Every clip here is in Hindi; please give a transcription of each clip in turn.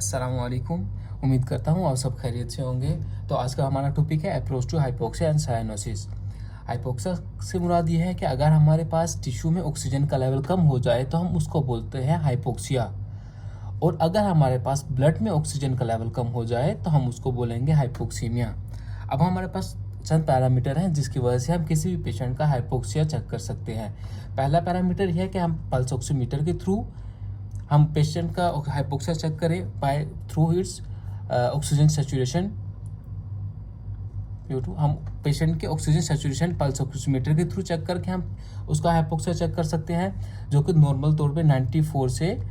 अस्सलामुअलैकुम। उम्मीद करता हूँ आप सब खैरियत से होंगे। तो आज का हमारा टॉपिक है approach to hypoxia and cyanosis. Hypoxia से मुराद ये है कि अगर हमारे पास टिश्यू में ऑक्सीजन का लेवल कम हो जाए तो हम उसको बोलते हैं हाइपोक्सिया, और अगर हमारे पास ब्लड में ऑक्सीजन का लेवल कम हो जाए तो हम उसको बोलेंगे हाइपोक्सीमिया। अब हमारे पास चंद पैरामीटर हैं जिसकी वजह से हम किसी भी पेशेंट का हाइपोक्सिया चेक कर सकते हैं। पहला पैरामीटर यह है कि हम पल्स ऑक्सीमीटर के थ्रू हम पेशेंट का हाइपोक्सिया चेक करें by through its oxygen saturation. हम पेशेंट के ऑक्सीजन सैचुरेशन पल्स ऑक्सीमीटर के थ्रू चेक करके हम उसका हाइपोक्सिया चेक कर सकते हैं, जो कि नॉर्मल तौर पे 94 से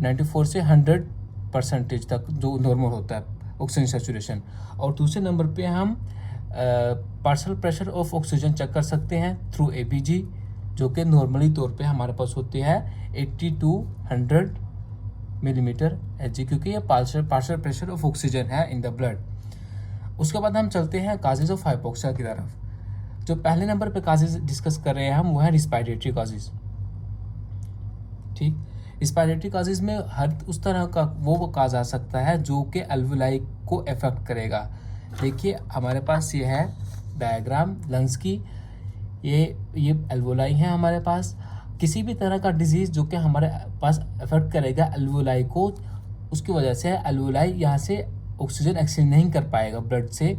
100% तक जो नॉर्मल होता है ऑक्सीजन सैचुरेशन। और दूसरे नंबर पे हम partial pressure of oxygen check कर सकते हैं थ्रू एबीजी, जो कि नॉर्मली तौर पे हमारे पास होती है 80 to 100 मिलीमीटर एच जी, क्योंकि ये पार्शियल प्रेशर ऑफ ऑक्सीजन है इन द ब्लड। उसके बाद हम चलते हैं काजेज ऑफ हाइपोक्सिया की तरफ। जो पहले नंबर पे काजेज डिस्कस कर रहे हैं हम, वो है रिस्पायरेटरी काजेज। ठीक, रिस्पायरेटरी काजेज में हर उस तरह का वो काज आ सकता है जो कि एल्वुलाई को अफेक्ट करेगा। देखिए हमारे पास ये है डायग्राम लंग्स की, ये एल्वुलाई है हमारे पास। किसी भी तरह का डिजीज़ जो कि हमारे पास अफेक्ट करेगा एल्वुलाई को, उसकी वजह से एल्वुलाई यहाँ से ऑक्सीजन एक्सचेंज नहीं कर पाएगा ब्लड से,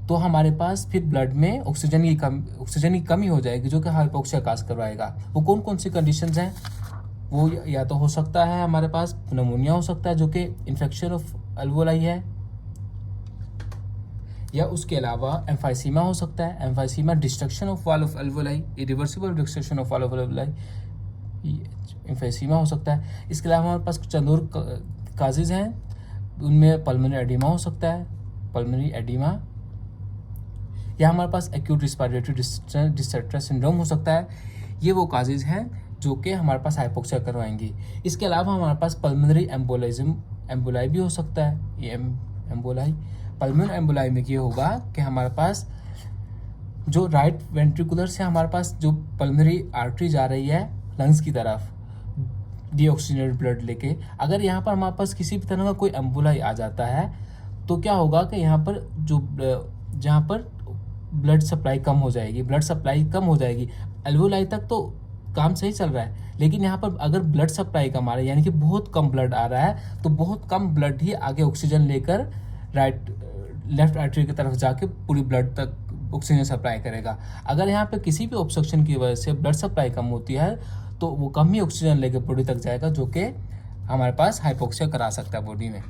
तो हमारे पास फिर ब्लड में ऑक्सीजन की कमी हो जाएगी, जो कि हाइपोक्सिया काज करवाएगा। वो कौन कौन सी कंडीशंस हैं? वो या तो हो सकता है हमारे पास निमोनिया हो सकता है, जो कि इन्फेक्शन ऑफ एल्वुलाई है, या उसके अलावा एम्फाइसीमा हो सकता है। Emphysema destruction of wall of alveoli, irreversible destruction of wall of alveoli, emphysema हो सकता है। इसके अलावा हमारे पास कुछ और काजेज हैं, उनमें पल्मोनरी एडिमा हो सकता है, पल्मोनरी एडिमा, या हमारे पास एक्यूट रिस्पायरेटरी डिस्ट्रेस सिंड्रोम हो सकता है। ये वो काजेज हैं जो कि हमारे पास हाइपोक्सिया करवाएंगी। इसके अलावा हमारे पास पल्मोनरी एम्बोलाई भी हो सकता है। ये एम्बोलाई, पल्मोनरी एम्बोलाई में ये होगा कि हमारे पास जो राइट वेंट्रिकुलर से हमारे पास जो पल्मोनरी आर्टरी जा रही है लंग्स की तरफ डीऑक्सीजनेटेड ब्लड लेके, अगर यहाँ पर हमारे पास किसी भी तरह का कोई एम्बोलाई आ जाता है तो क्या होगा कि यहाँ पर जहाँ पर ब्लड सप्लाई कम हो जाएगी, एल्वुलाई तक तो काम सही चल रहा है, लेकिन यहाँ पर अगर ब्लड सप्लाई कम आ रहा है, यानी कि बहुत कम ब्लड आ रहा है, तो बहुत कम ब्लड ही आगे ऑक्सीजन लेकर लेफ्ट आर्टरी की तरफ जाके पूरी ब्लड तक ऑक्सीजन सप्लाई करेगा। अगर यहाँ पे किसी भी ऑब्स्ट्रक्शन की वजह से ब्लड सप्लाई कम होती है तो वो कम ही ऑक्सीजन लेकर बॉडी तक जाएगा, जो कि हमारे पास हाइपोक्सिया करा सकता है बॉडी में।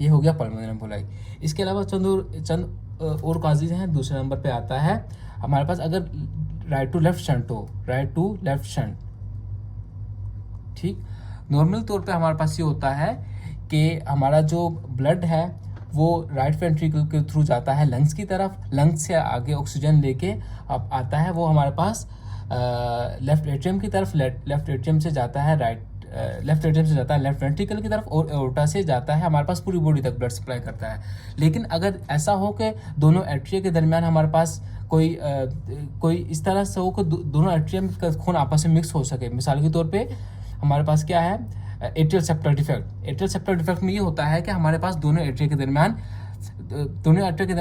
ये हो गया पल्मोनरी एम्बोलाई। इसके अलावा चंद और काजेज हैं। दूसरे नंबर पे आता है हमारे पास अगर राइट टू लेफ्ट शंट। ठीक, नॉर्मल तौर पे हमारे पास ये होता है कि हमारा जो ब्लड है वो राइट वेंट्रिकल के थ्रू जाता है लंग्स की तरफ, लंग्स से आगे ऑक्सीजन लेके अब आता है वो हमारे पास लेफ्ट एट्रियम की तरफ, लेफ्ट एट्रियम से जाता है लेफ्ट वेंट्रिकल की तरफ, और एओर्टा से जाता है हमारे पास पूरी बॉडी तक ब्लड सप्लाई करता है। लेकिन अगर ऐसा हो कि दोनों एट्रिया के दरमियान हमारे पास कोई इस तरह से हो कि दोनों एट्रियम का खून आपस में मिक्स हो सके, मिसाल के तौर पे हमारे पास क्या है एट्रियल सेप्टल डिफेक्ट में ये होता है कि हमारे पास दोनों एट्रिया के दरमियान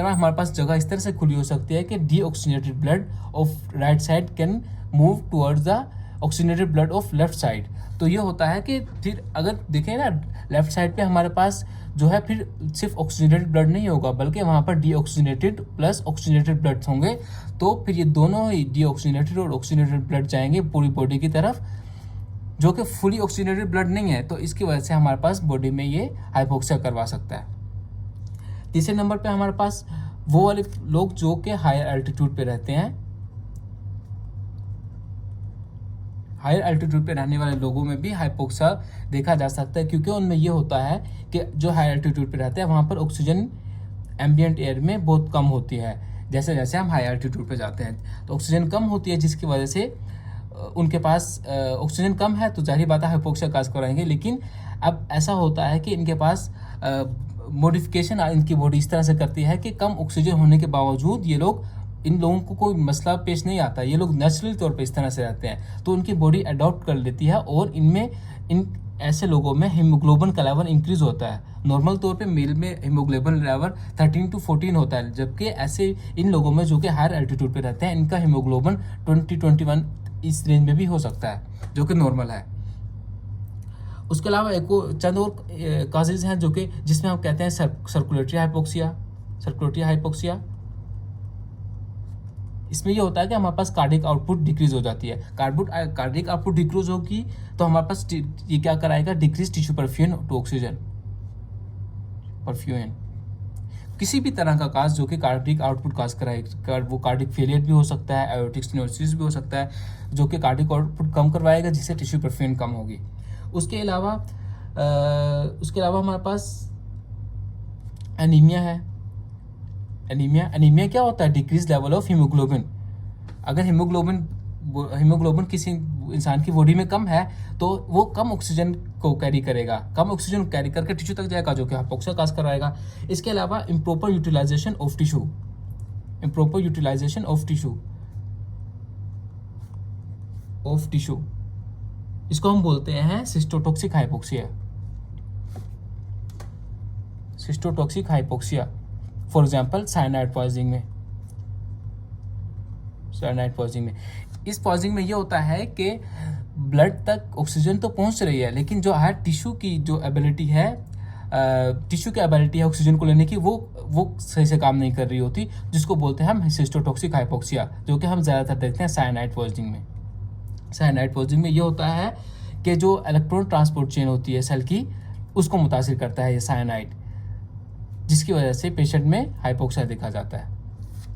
हमारे पास जगह इस तरह से खुली हो सकती है कि deoxygenated blood of right side can move towards the oxygenated blood of left side. तो ये होता है कि फिर अगर देखें ना लेफ्ट साइड पे हमारे पास जो है फिर सिर्फ ऑक्सीजनेटेड ब्लड नहीं होगा, बल्कि वहाँ पर डीऑक्सीजनेटेड प्लस ऑक्सीजनेटेड ब्लड होंगे। तो फिर ये दोनों ही डीऑक्सीजनेटेड और ऑक्सीजनेटेड ब्लड जाएंगे पूरी बॉडी की तरफ, जो कि फुली ऑक्सीजनेटेड ब्लड नहीं है, तो इसकी वजह से हमारे पास बॉडी में ये हाइपोक्सिया करवा सकता है। तीसरे नंबर पे हमारे पास वो वाले लोग जो कि हायर एल्टीट्यूड पे रहते हैं। हायर एल्टीट्यूड पे रहने वाले लोगों में भी हाइपोक्सिया देखा जा सकता है, क्योंकि उनमें ये होता है कि जो हायर एल्टीट्यूड पे रहते हैं वहाँ पर ऑक्सीजन एम्बिएंट एयर में बहुत कम होती है। जैसे जैसे हम हाई एल्टीट्यूड पे जाते हैं तो ऑक्सीजन कम होती है, जिसकी वजह से उनके पास ऑक्सीजन कम है, तो जाहिर बात है हाइपोक्सिया काज कराएंगे। लेकिन अब ऐसा होता है कि इनके पास मॉडिफिकेशन इनकी बॉडी इस तरह से करती है कि कम ऑक्सीजन होने के बावजूद इन लोगों को कोई मसला पेश नहीं आता, ये लोग नेचुरली तौर पे इस तरह से रहते हैं, तो उनकी बॉडी अडॉप्ट कर लेती है और इनमें इन ऐसे लोगों में हीमोग्लोबिन का लेवल इंक्रीज होता है। नॉर्मल तौर पे मेल में हीमोग्लोबिन लेवल 13 to 14 होता है, जबकि ऐसे इन लोगों में जो कि हायर एल्टीट्यूड पे रहते हैं इनका हीमोग्लोबिन 20-21 इस रेंज में भी हो सकता है, जो कि नॉर्मल है। उसके अलावा एक चंद और काजेज हैं जो कि जिसमें हम कहते हैं सर्कुलेटरी हाइपोक्सिया। इसमें ये होता है कि हमारे पास कार्डिक आउटपुट डिक्रीज हो जाती है। कार्डिक आउटपुट डिक्रीज होगी तो हमारे पास ये क्या कराएगा, decrease tissue perfusion to oxygen perfusion. किसी भी तरह का काज जो कि कार्डिक आउटपुट काज कराएगा, वो कार्डिक फेलियर भी हो सकता है, एओर्टिक स्टेनोसिस भी हो सकता है, जो कि कार्डिक आउटपुट कम करवाएगा जिससे टिश्यू परफ्यूजन कम होगी। उसके अलावा हमारे पास एनीमिया है। एनीमिया क्या होता है, डिक्रीज लेवल ऑफ हीमोग्लोबिन। अगर हीमोग्लोबिन किसी इंसान की बॉडी में कम है तो वो कम ऑक्सीजन को कैरी करेगा, कम ऑक्सीजन कैरी करके टिश्यू तक जाएगा, जो कि हाइपोक्सिया काज करवाएगा। इसके अलावा इम्प्रॉपर यूटिलाइजेशन ऑफ टिश्यू इसको हम बोलते हैं cytotoxic hypoxia. For example cyanide poisoning में इस पॉइजनिंग में ये होता है कि ब्लड तक ऑक्सीजन तो पहुंच रही है, लेकिन जो हर टिश्यू की जो एबिलिटी है ऑक्सीजन को लेने की, वो सही से काम नहीं कर रही होती, जिसको बोलते हैं हम सिस्टोटॉक्सिक हाइपोक्सिया, जो कि हम ज़्यादातर देखते हैं साइनाइड पॉइजनिंग में ये होता है कि जो इलेक्ट्रॉन ट्रांसपोर्ट चेन होती है सेल की, उसको मुतासिर करता है ये साइनाइड, जिसकी वजह से पेशेंट में हाइपोक्सिया देखा जाता है।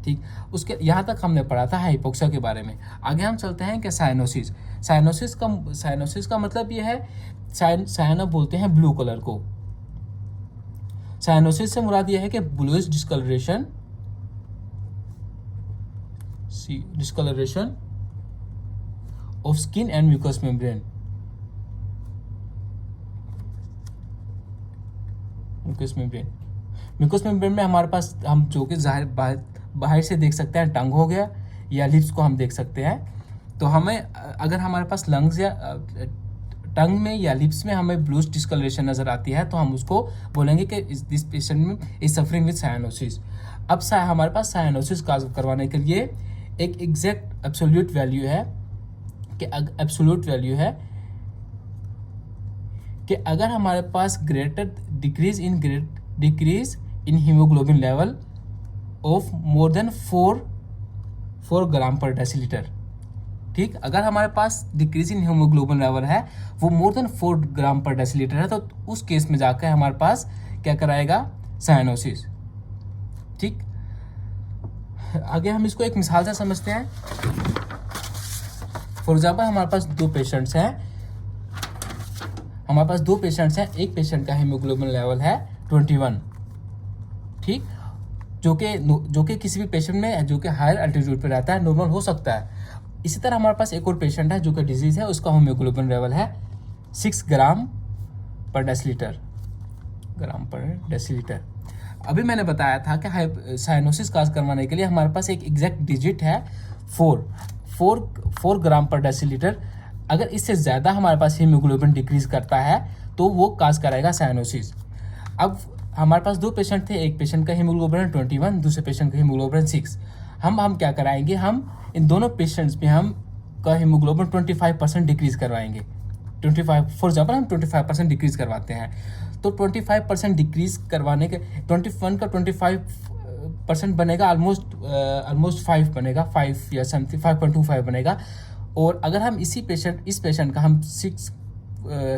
ठीक, उसके यहाँ तक हमने पढ़ा था हाइपोक्सिया के बारे में। आगे हम चलते हैं कि साइनोसिस का मतलब ये है, साइनो बोलते हैं ब्लू कलर को। साइनोसिस से मुराद ये है कि bluish discolouration of skin and mucous membrane. Mucous membrane में हमारे पास हम जो कि बाहर से देख सकते हैं, टंग हो गया या लिप्स को हम देख सकते हैं। तो हमें अगर हमारे पास लंग्स या टंग में या लिप्स में हमें ब्लूइश डिस्कलरेशन नज़र आती है तो हम उसको बोलेंगे कि दिस पेशेंट में इज सफरिंग विद साइनोसिस। अब हमारे पास साइनोसिस का करवाने के लिए एक एग्जैक्ट एब्सोल्यूट वैल्यू है कि अगर हमारे पास decrease in haemoglobin level of more than 4 gram per decilitre. ठीक, अगर हमारे पास डिक्रीज इन हीमोग्लोबिन लेवल है वो मोर देन 4 ग्राम पर डेसीलीटर है, तो उस केस में जाकर हमारे पास क्या कराएगा, साइनोसिस। ठीक, आगे हम इसको एक मिसाल से समझते हैं। फॉर एग्जाम्पल हमारे पास दो पेशेंट्स हैं। एक पेशेंट का हीमोग्लोबिन लेवल है 21। ठीक, जो कि किसी भी पेशेंट में जो कि हायर एल्टीट्यूड पे रहता है नॉर्मल हो सकता है। इसी तरह हमारे पास एक और पेशेंट है जो कि डिजीज है, उसका हीमोग्लोबिन लेवल है 6 ग्राम पर डेसीलीटर। अभी मैंने बताया था कि साइनोसिस काज करवाने के लिए हमारे पास एक एग्जैक्ट डिजिट है 4 ग्राम पर डेसीलीटर। अगर इससे ज़्यादा हमारे पास हीमोग्लोबिन डिक्रीज करता है तो वो काज कराएगा साइनोसिस। अब हमारे पास दो पेशेंट थे, एक पेशेंट का हीमोग्लोबिन 21, दूसरे पेशेंट का हीमोग्लोबिन 6। हम क्या कराएंगे, हम इन दोनों पेशेंट्स में हम का हीमोग्लोबिन 25% डिक्रीज करवाएंगे। 25 फॉर एग्जाम्पल हम 25% डिक्रीज करवाते हैं, तो 25% डिक्रीज करवाने के 21 का 25% बनेगा ऑलमोस्ट 5 बनेगा, 5 या समथिंग 5.25 बनेगा। और अगर हम इस पेशेंट का हम 6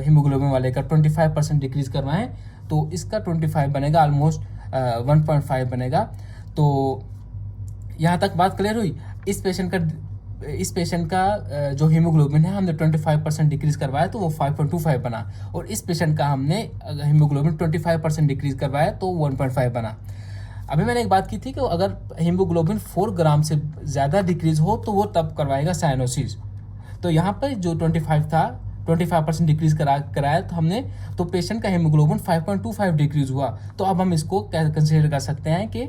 हीमोग्लोबिन वाले का 25% डिक्रीज करवाएं तो इसका 25 बनेगा, ऑलमोस्ट 1.5 बनेगा। तो यहाँ तक बात क्लियर हुई। इस पेशेंट का जो हीमोग्लोबिन है हमने 25% डिक्रीज करवाया तो वो 5.25 बना, और इस पेशेंट का हमने हीमोग्लोबिन 25% डिक्रीज करवाया तो 1.5 बना। अभी मैंने एक बात की थी कि अगर हीमोग्लोबिन 4 ग्राम से ज़्यादा डिक्रीज हो तो वो तब करवाएगा साइनोसिस। तो यहाँ पर जो 25% डिक्रीज कराया तो हमने, तो पेशेंट का हीमोग्लोबिन 5.25 डिक्रीज हुआ, तो अब हम इसको कंसिडर कर सकते हैं कि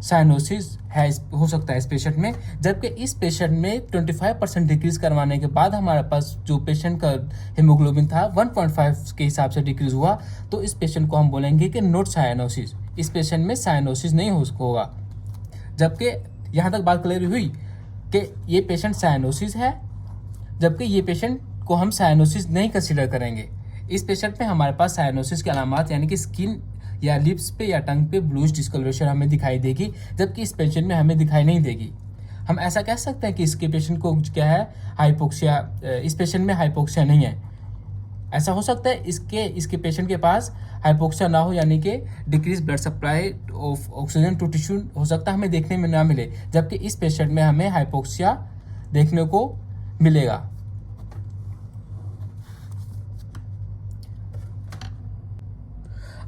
साइनोसिस है हो सकता है इस पेशेंट में, जबकि इस पेशेंट में 25% डिक्रीज करवाने के बाद हमारे पास जो पेशेंट का हीमोग्लोबिन था 1.5 के हिसाब से डिक्रीज हुआ, तो इस पेशेंट को हम बोलेंगे कि नॉट साइनोसिस, इस पेशेंट में साइनोसिस नहीं होगा। जबकि यहाँ तक बात क्लियर हुई कि ये पेशेंट साइनोसिस है, जबकि ये पेशेंट को हम साइनोसिस नहीं कंसीडर करेंगे। इस पेशेंट में हमारे पास साइनोसिस के अलामात यानी कि स्किन या लिप्स पे या टंग पे ब्लूइश डिस्कलरेशन हमें दिखाई देगी, जबकि इस पेशेंट में हमें दिखाई नहीं देगी। हम ऐसा कह सकते हैं कि इसके पेशेंट को क्या है, हाइपोक्सिया, इस पेशेंट में हाइपोक्सिया नहीं है। ऐसा हो सकता है इसके पेशेंट के पास हाइपोक्सिया ना हो, यानी कि decrease blood supply of oxygen to tissue हो सकता है हमें देखने में ना मिले, जबकि इस पेशेंट में हमें हाइपोक्सिया देखने को मिलेगा।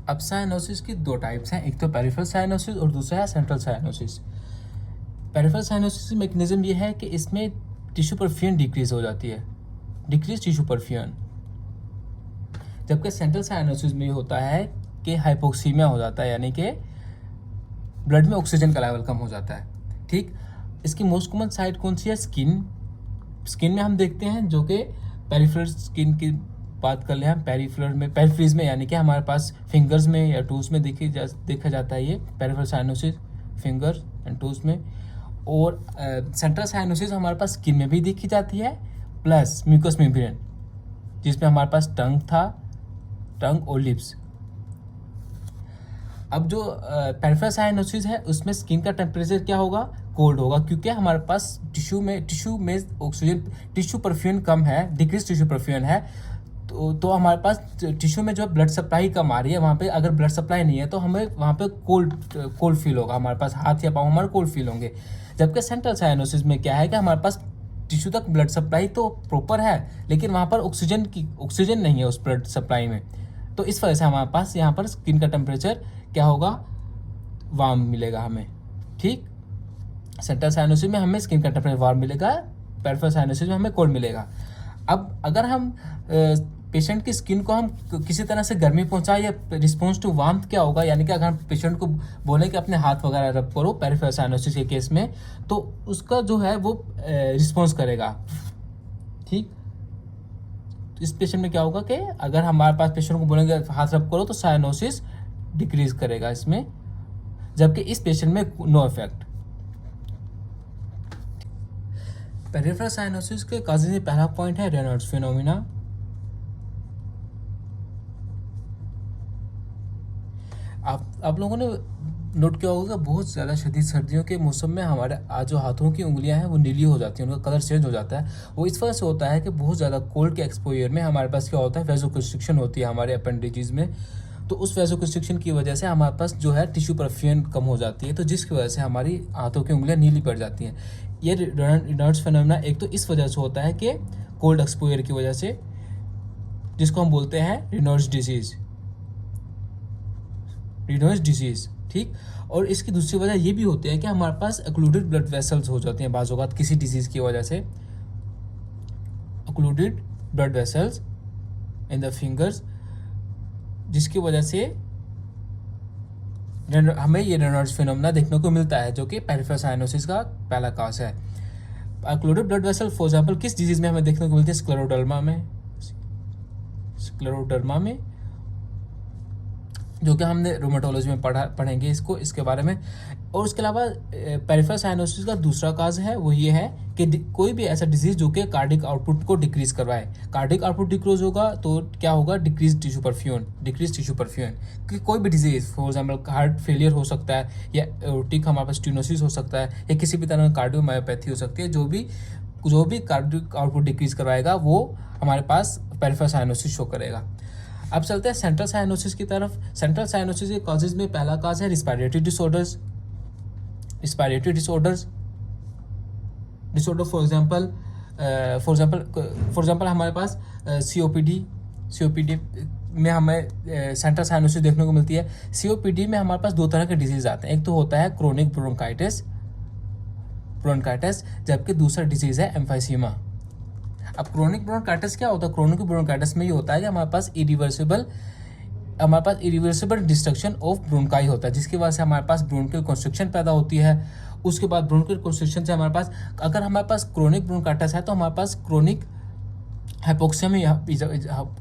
अब साइनोसिस की दो टाइप्स हैं, एक तो पेरिफेरल साइनोसिस और दूसरा है central cyanosis. Peripheral cyanosis mechanism ये है कि इसमें टिश्यू परफ्यूजन डिक्रीज हो जाती है, डिक्रीज टिश्यू परफ्यूजन, जबकि सेंट्रल साइनोसिस में होता है कि हाइपोक्सीमिया हो जाता है, यानी कि ब्लड में ऑक्सीजन का लेवल कम हो जाता है। ठीक, इसकी मोस्ट कॉमन साइट कौन सी है, स्किन में हम देखते हैं, जो कि पेरिफेरल स्किन की बात कर ले हम पेरिफ्रीज में यानी कि हमारे पास फिंगर्स में या टूज में देखा जाता है ये peripheral cyanosis fingers and twos में। और सेंट्रल साइनोसिस हमारे पास स्किन में भी देखी जाती है, प्लस म्यूकस मेम्ब्रेन जिसमें हमारे पास टंग और लिप्स। अब जो पेरिफेरल साइनोसिस है उसमें स्किन का टेम्परेचर क्या होगा, कोल्ड होगा, क्योंकि हमारे पास टिश्यू में ऑक्सीजन टिश्यू परफ्यूजन कम है, डिक्रीज टिश्यू परफ्यूजन है, तो हमारे पास टिश्यू में जो ब्लड सप्लाई कम आ रही है, वहाँ पे अगर ब्लड सप्लाई नहीं है तो हमें वहाँ पे कोल्ड फील होगा, हमारे पास हाथ या पाँव हमारे कोल्ड फील होंगे। जबकि सेंट्रल साइनोसिस में क्या है कि हमारे पास टिश्यू तक ब्लड सप्लाई तो प्रॉपर है, लेकिन वहाँ पर ऑक्सीजन नहीं है उस ब्लड सप्लाई में, तो इस वजह से हमारे पास यहाँ पर स्किन का टेम्परेचर क्या होगा, वार्म मिलेगा हमें। ठीक, सेंट्रल साइनोसिस में हमें स्किन का टेम्परेचर वार्म मिलेगा, पेरिफेरल साइनोसिस में हमें कोल्ड मिलेगा। अब अगर हम पेशेंट की स्किन को हम किसी तरह से गर्मी पहुंचाए या रिस्पॉन्स टू वार्मथ क्या होगा, यानी कि अगर हम पेशेंट को बोले कि अपने हाथ वगैरह रब करो पेरिफेरल साइनोसिस के केस में, तो उसका जो है वो रिस्पॉन्स करेगा। ठीक, इस पेशेंट में क्या होगा कि अगर हमारे पास पेशेंट को बोलेंगे हाथ रब करो तो साइनोसिस डिक्रीज करेगा इसमें, जबकि इस पेशेंट में नो इफेक्ट। पेरिफेरल साइनोसिस के काजेज में पहला पॉइंट है रेनॉल्ड्स फिनोमिना। आप लोगों ने नोट किया होगा कि बहुत ज़्यादा शदीद सर्दियों के मौसम में हमारे जो हाथों की उंगलियां हैं वो नीली हो जाती हैं, उनका कलर चेंज हो जाता है। वो इस वजह से होता है कि बहुत ज़्यादा कोल्ड के एक्सपोजर में हमारे पास क्या होता है, वैसोकंस्ट्रिक्शन होती है हमारे अपेंडिजेस में, तो उस वैसोकंस्ट्रिक्शन की वजह से हमारे पास जो है टिश्यू परफ्यूजन कम हो जाती है, तो जिसकी वजह से हमारी हाथों की उंगलियां नीली पड़ जाती हैं। ये रेनॉल्ड्स फिनोमेना एक तो इस वजह से होता है कि कोल्ड एक्सपोजर की वजह से, जिसको हम बोलते हैं रेनॉल्ड्स डिजीज। ठीक, और इसकी दूसरी वजह ये भी होती है कि हमारे पास ओक्लूडेड ब्लड वेसल्स हो जाते हैं बाज़ औक़ात किसी डिजीज़ की वजह से, occluded blood vessels in the fingers, जिसकी वजह से हमें ये रेनॉल्ड्स फिनोमेना देखने को मिलता है, जो कि पेरिफेरल साइनोसिस का पहला काज है। ओक्लूडेड ब्लड वेसल फॉर एग्जाम्पल किस डिजीज़ में हमें देखने को मिलती है, स्क्लेरोडर्मा में, जो कि हमने रोमेटोलॉजी में पढ़ेंगे इसके बारे में। और उसके अलावा पेरिफेरल साइनोसिस का दूसरा काज है वो ये है कि कोई भी ऐसा डिजीज जो कि कार्डिक आउटपुट को डिक्रीज करवाए, कार्डिक आउटपुट डिक्रीज होगा तो क्या होगा, डिक्रीज टिश्यू परफ्यूजन। कि कोई भी disease for example heart failure हो सकता है, या एओर्टिक हमारे पास स्टेनोसिस हो सकता है, या किसी भी तरह का कार्डियोमायोपैथी हो सकती है, जो भी कार्डिक आउटपुट डिक्रीज करवाएगा वो हमारे पास पेरिफेरल साइनोसिस शो करेगा। अब चलते हैं सेंट्रल साइनोसिस की तरफ। सेंट्रल साइनोसिस के कॉजेज में पहला काज है रिस्पायरेटरी डिसऑर्डर्स। फॉर एग्जांपल हमारे पास सीओपीडी में हमें सेंट्रल साइनोसिस देखने को मिलती है। सीओपीडी में हमारे पास दो तरह के डिजीज आते हैं, एक तो होता है क्रोनिक ब्रोंकाइटिस, जबकि दूसरा डिजीज है एम्फाइसीमा। अब क्रोनिक ब्रोंकाइटिस क्या होता है, क्रोनिक ब्रोंकाइटिस में ये होता है कि हमारे पास इरिवर्सिबल हमारे पास इरिवर्सिबल डिस्ट्रक्शन ऑफ ब्रोंकाई होता है, जिसकी वजह से हमारे पास ब्रोंकियल कंस्ट्रिक्शन पैदा होती है। उसके बाद ब्रोंकियल कंस्ट्रिक्शन से हमारे पास, अगर हमारे पास क्रोनिक ब्रोंकाइटिस है तो हमारे पास क्रोनिक हाइपोक्सिया में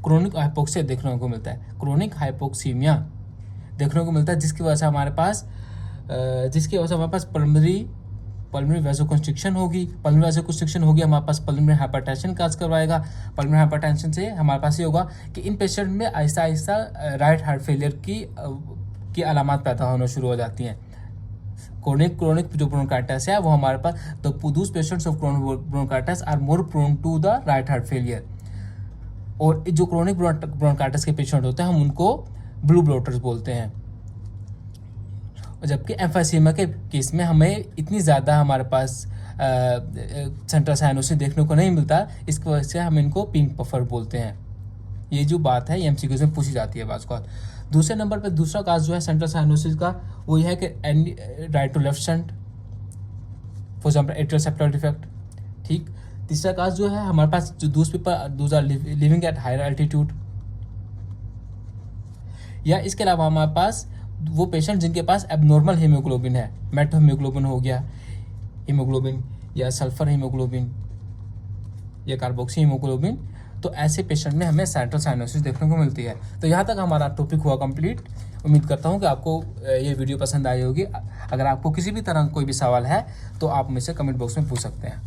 क्रोनिक हाइपोक्सिया देखने को मिलता है, क्रोनिक हाइपोक्सीमिया देखने को मिलता है, जिसकी वजह से हमारे पास पल्मोनरी वैसोकंस्ट्रिक्शन होगी। पल्मोनरी वैसोकंस्ट्रिक्शन होगी, हमारे पास पल्मोनरी हाइपरटेंशन काज करवाएगा। पल्मोनरी हाइपरटेंशन से हमारे पास ये होगा कि इन पेशेंट में Aahista Aahista right heart failure की अलामत पैदा होना शुरू हो जाती हैं। क्रोनिक जो ब्रोंकाइटिस है वो हमारे पास, तो those patients of chronic bronchitis are more prone to the right heart failure. और जो क्रोनिक ब्रोंकाइटिस के पेशेंट होते हैं हम उनको ब्लू ब्लोटर्स बोलते हैं। जबकि एम्फाइसीमा के केस में हमें इतनी ज़्यादा हमारे पास सेंट्रल साइनोसिस देखने को नहीं मिलता, इसकी वजह से हम इनको पिंक पफर बोलते हैं। ये जो बात है ये एमसीक्यूज़ में पूछी जाती है बात को। दूसरे नंबर पे दूसरा काज जो है सेंट्रल साइनोसिस का, वो ये है कि right to left shunt, for example atrial septal defect. ठीक। तीसरा काज जो है हमारे पास जो those are living at higher altitude, या इसके अलावा हमारे पास वो पेशेंट जिनके पास एबनॉर्मल हीमोग्लोबिन है, मेटो हीमोग्लोबिन हो गया, हीमोग्लोबिन या सल्फर हीमोग्लोबिन या कार्बोक्सी हीमोग्लोबिन, तो ऐसे पेशेंट में हमें सेंट्रल साइनोसिस देखने को मिलती है। तो यहाँ तक हमारा टॉपिक हुआ कंप्लीट। उम्मीद करता हूँ कि आपको ये वीडियो पसंद आई होगी। अगर आपको किसी भी तरह कोई भी सवाल है तो आप मुझसे कमेंट बॉक्स में पूछ सकते हैं।